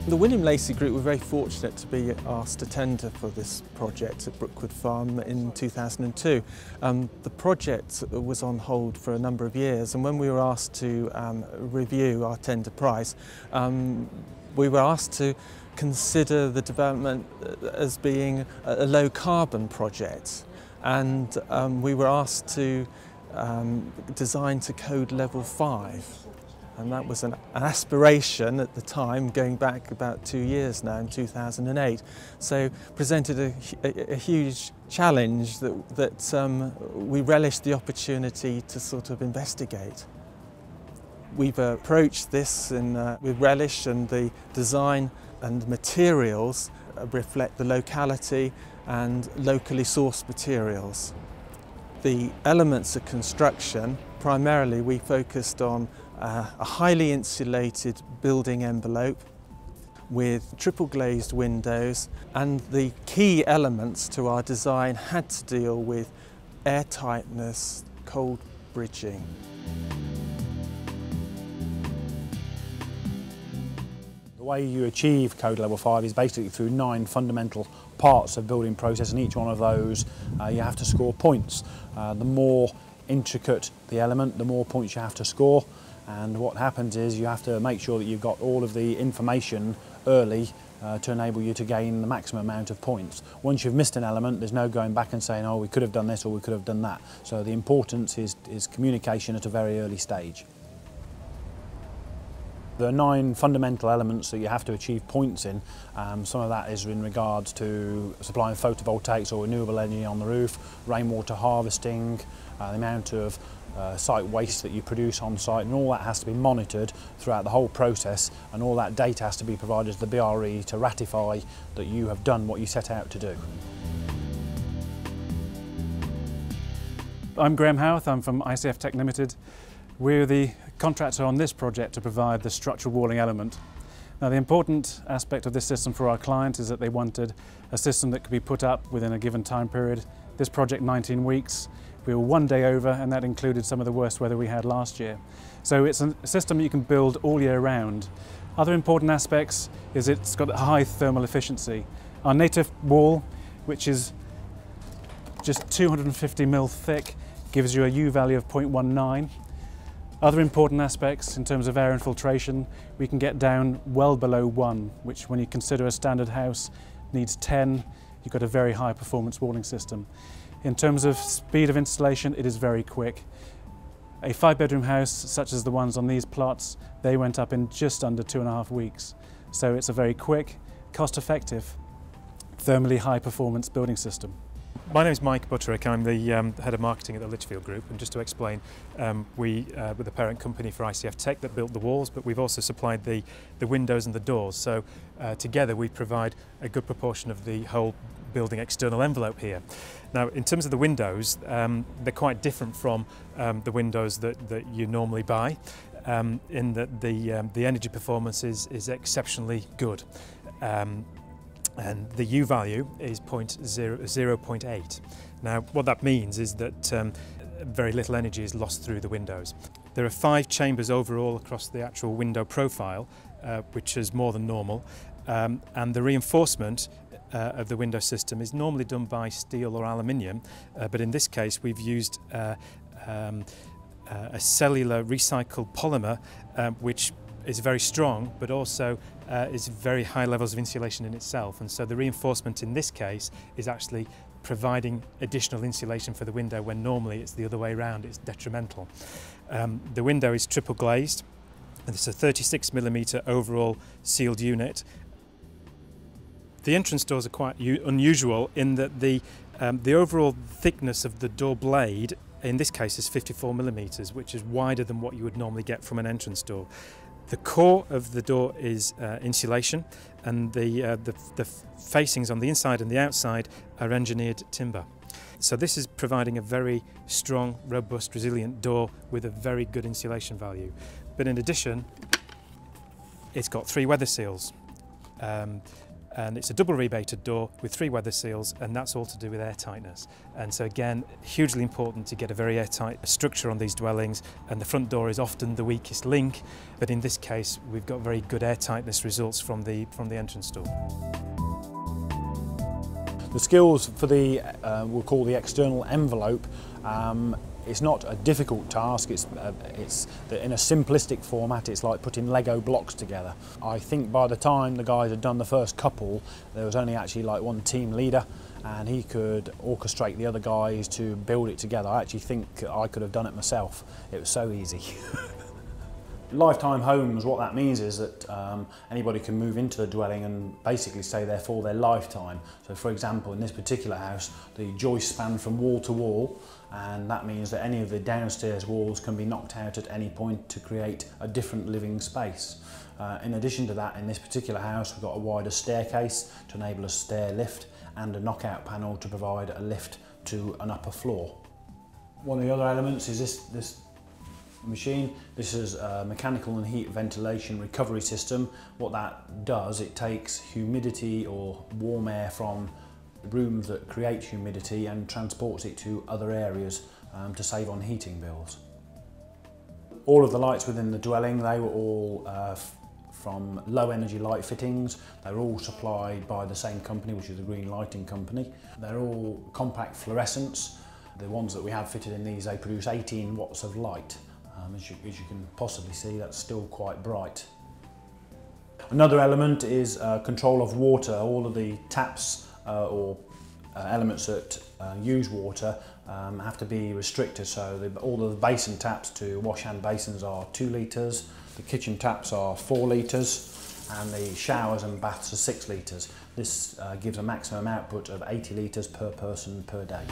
The William Lacey Group were very fortunate to be asked to tender for this project at Brookwood Farm in 2002. The project was on hold for a number of years, and when we were asked to review our tender price, we were asked to consider the development as being a low carbon project, and we were asked to design to code level 5. And that was an aspiration at the time, going back about 2 years now, in 2008. So presented a huge challenge that we relished the opportunity to sort of investigate. We've approached this with relish, and the design and materials reflect the locality and locally sourced materials. The elements of construction, primarily we focused on a highly insulated building envelope with triple glazed windows, and the key elements to our design had to deal with air tightness, cold bridging. The way you achieve code level 5 is basically through 9 fundamental parts of building process, and each one of those you have to score points. The more intricate the element, the more points you have to score. And what happens is you have to make sure that you've got all of the information early to enable you to gain the maximum amount of points. Once you've missed an element, there's no going back and saying, oh, we could have done this or we could have done that. So the importance is communication at a very early stage. There are 9 fundamental elements that you have to achieve points in. Some of that is in regards to supplying photovoltaics or renewable energy on the roof, rainwater harvesting, the amount of site waste that you produce on site, and all that has to be monitored throughout the whole process, and all that data has to be provided to the BRE to ratify that you have done what you set out to do. I'm Graham Howarth, I'm from ICF Tech Limited. We're the contractor on this project to provide the structural walling element. Now, the important aspect of this system for our client is that they wanted a system that could be put up within a given time period. This project, 19 weeks. We were 1 day over, and that included some of the worst weather we had last year. So it's a system you can build all year round. Other important aspects is it's got a high thermal efficiency. Our native wall, which is just 250 mil thick, gives you a U value of 0.19. Other important aspects in terms of air infiltration, we can get down well below 1, which when you consider a standard house needs 10, you've got a very high performance walling system. In terms of speed of installation, it is very quick. A 5-bedroom house, such as the ones on these plots, they went up in just under 2.5 weeks. So it's a very quick, cost-effective, thermally high-performance building system. My name is Mike Butterick. I'm the head of marketing at the Litchfield Group, and just to explain, we were the parent company for ICF Tech that built the walls, but we've also supplied the windows and the doors. So together we provide a good proportion of the whole building external envelope here. Now, in terms of the windows, they're quite different from the windows that you normally buy, in that the energy performance is exceptionally good. And the U value is 0.8. Now, what that means is that very little energy is lost through the windows. There are 5 chambers overall across the actual window profile, which is more than normal, and the reinforcement of the window system is normally done by steel or aluminium, but in this case we've used a cellular recycled polymer, which is very strong, but also is very high levels of insulation in itself, and so the reinforcement in this case is actually providing additional insulation for the window when normally it's the other way around, it's detrimental. The window is triple glazed, and it's a 36mm overall sealed unit. The entrance doors are quite unusual in that the overall thickness of the door blade in this case is 54mm, which is wider than what you would normally get from an entrance door. The core of the door is insulation, and the facings on the inside and the outside are engineered timber. So this is providing a very strong, robust, resilient door with a very good insulation value. But in addition, it's got 3 weather seals. and it's a double rebated door with 3 weather seals, and that's all to do with air tightness. And so again, hugely important to get a very airtight structure on these dwellings, and the front door is often the weakest link, but in this case we've got very good air tightness results from the entrance door. The skills for the, we'll call the external envelope, it's not a difficult task, it's in a simplistic format, it's like putting Lego blocks together. I think by the time the guys had done the first couple, there was only actually like one team leader, and he could orchestrate the other guys to build it together. I actually think I could have done it myself. It was so easy. Lifetime homes, what that means is that anybody can move into the dwelling and basically stay there for their lifetime. So for example, in this particular house, the joists span from wall to wall, and that means that any of the downstairs walls can be knocked out at any point to create a different living space. In addition to that, in this particular house, we've got a wider staircase to enable a stair lift and a knockout panel to provide a lift to an upper floor. One of the other elements is this machine. This is a mechanical and heat ventilation recovery system. What that does, it takes humidity or warm air from rooms that create humidity and transports it to other areas to save on heating bills. All of the lights within the dwelling, they were all from low energy light fittings. They're all supplied by the same company, which is the Green Lighting Company. They're all compact fluorescents. The ones that we have fitted in these, they produce 18 watts of light. As you can possibly see, that's still quite bright. Another element is control of water. All of the taps or elements that use water have to be restricted. So all of the basin taps to wash hand basins are 2 litres, the kitchen taps are 4 litres, and the showers and baths are 6 litres. This gives a maximum output of 80 litres per person per day.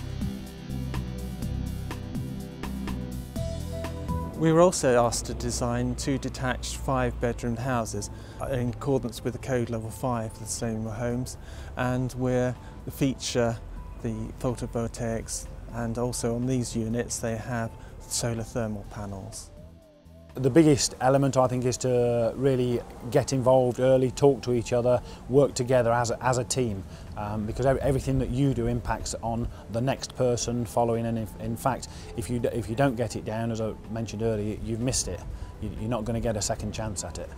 We were also asked to design 2 detached 5-bedroom houses in accordance with the Code Level 5 for the sustainable homes, and where the feature the photovoltaics, and also on these units they have solar thermal panels. The biggest element, I think, is to really get involved early, talk to each other, work together as a team, because everything that you do impacts on the next person following, and in fact, if you don't get it down, as I mentioned earlier, you've missed it. You're not going to get a second chance at it.